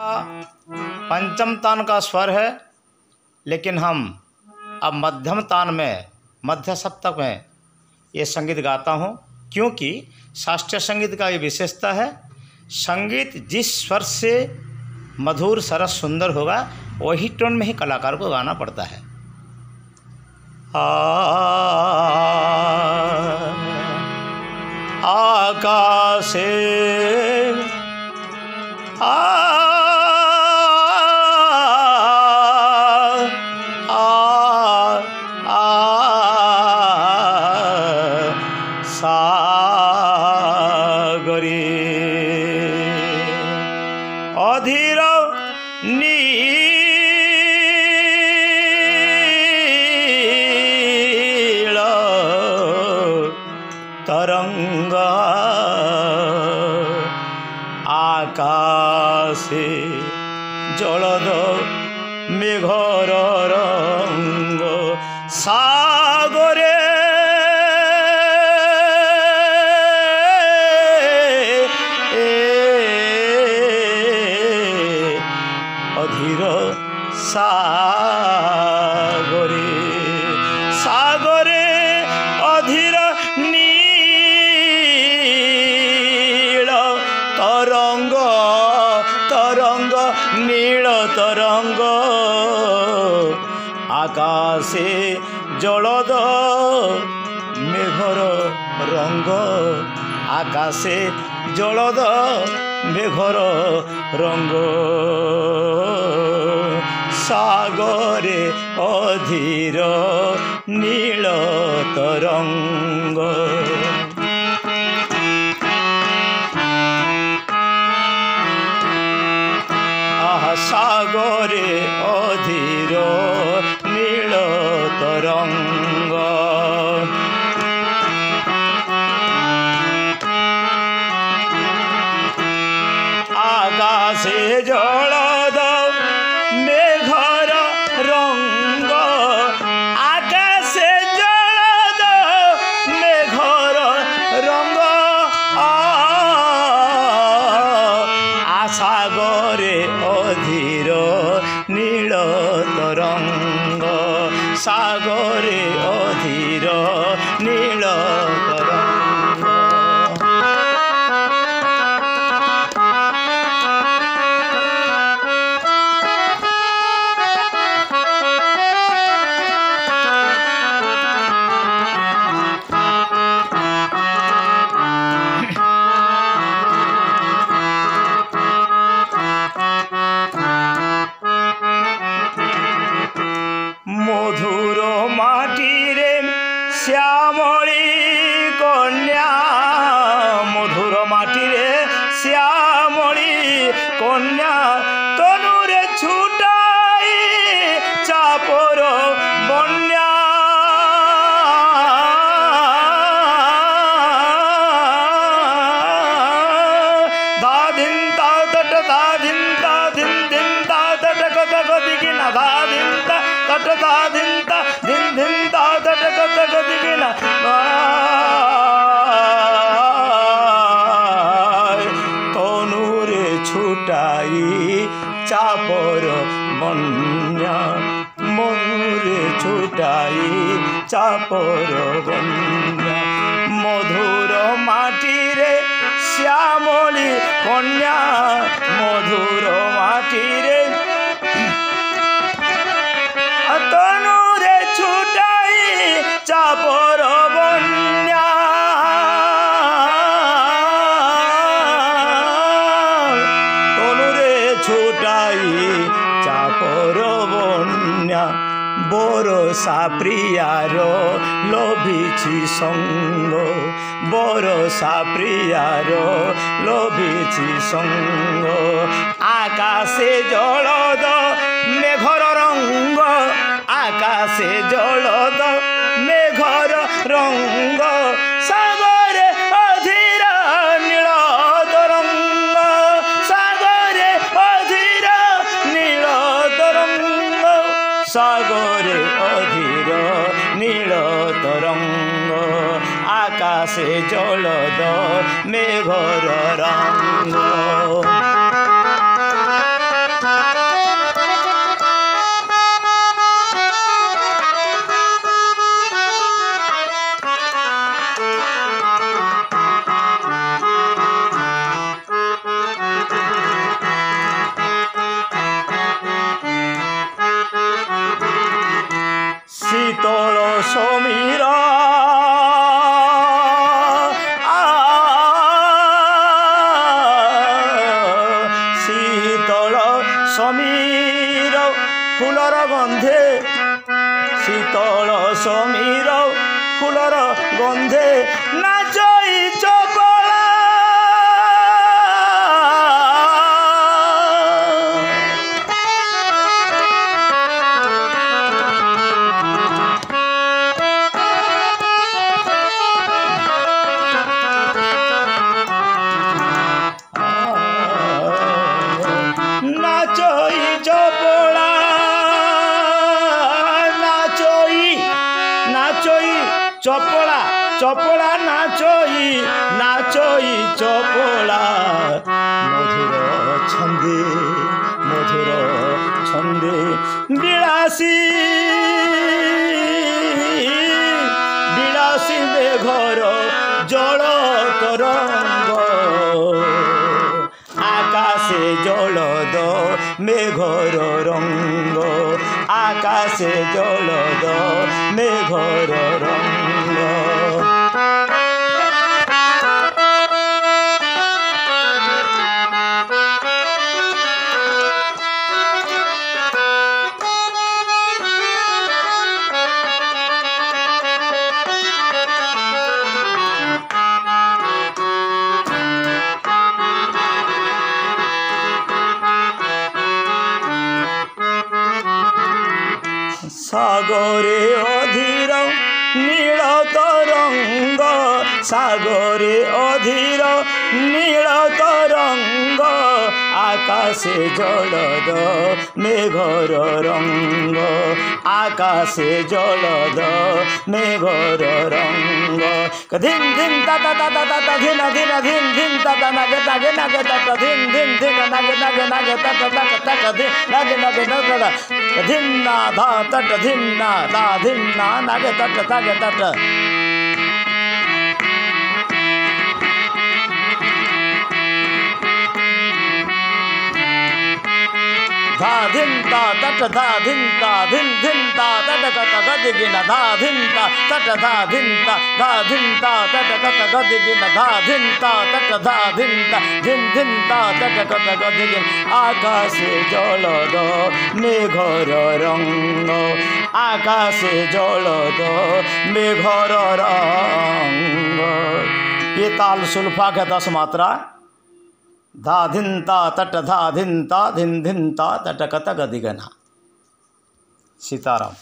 पंचम तान का स्वर है, लेकिन हम अब मध्यम तान में, मध्य सप्तक में ये संगीत गाता हूँ, क्योंकि शास्त्रीय संगीत का ये विशेषता है। संगीत जिस स्वर से मधुर सरस सुंदर होगा वही टोन में ही कलाकार को गाना पड़ता है। आकाशे सागरे अधीर नील तरंग आकाशे जलद मेघर रंग सागरे अधीर सागरे सागरे अधीर नील तरंग तरंग नील तरंग आकाशे जलद मेघर रंग आकाशे जलद मेघर रंग सागरे अधीर नील तरंग सागरे अधीर नील तरंग आकाशे जलद मेघर रंग आकाशे जलद मेघर रंग सागरे अधीर नील तरंग सागरे अधीर नील तरंग मधुर माटीरे श्यामली कन्या मधुर माटीरे श्यामली कन्या तनुरे छुटाई चापर बन्या दाधिन तादट दाधिन ताधिन दिन तादट कत गदिगिना दाधिन तट दाधिन ता दिन दिन तादट कत गदिगिना तनुरे छुटाई चापर बन्या मधुरे छुटाई चापर बन्या मधुर माटीरे श्यामली कन्या मधुर माटीरे तनुरे छुटाई चापर बन्या तनुरे छुटाई चापर बन्या बरसा प्रियार लोभिछि संग बरसा प्रियार लोभिछि संग आकाशे जलद मेघर रंग आकाशे जलद मेघर रंग सागरे अधीर नील तरंग सागरे अधीर नील तरंग सागरे अधीर नील तरंग आकाशे जलद मेघर रंग সমীর শীতল সমীর ফুলর গন্ধে শীতল সমীর ফুলর গন্ধে নাচই চপলা নাচই চপলা নাচই চপলা চপলা নাচই নাচই চপলা মধুর ছন্দে বিলাসী বেঘর জল তরঙ্গ আকাশে জলদ মেঘর রঙ্গ আকাশে জলদ মেঘর রঙ্গ সাগরে অধীর নীল তরঙ্গ সাগরে অধীর নীল তরঙ্গ আকাশে জলদ মেঘর রঙ্গ আকাশে জলদ মেঘর রঙ্গ ধিন ধিন তাতা তাতা তাতা ধিন ধিন ধিন ধিন তাতা নাগে নাগে নাগে তাতা ধিন ধিন ধিন নাগে নাগে নাগে তাতা তাতা তাতা ধিন নাগে নাগে নাগে ধিন না ধা তট ধিন না ধা ধিন না নাগে তট তাগে তট धा धिन ता तट धा धिन ता धिन धिन ता तट कत गदिगिन धा धिन ता तट धा धिन ता तट कत गदिगिन धा धिन ता तट धा धिन ता तट कत गदिगिन आकाशे जलद मेघर रंग आकाशे जलद मेघर रंग। ये ताल सुल्फा के 10 मात्रा धा धिन ता तट धा धिन ता धिन धिन ता तट कत गदिगना। सीताराम।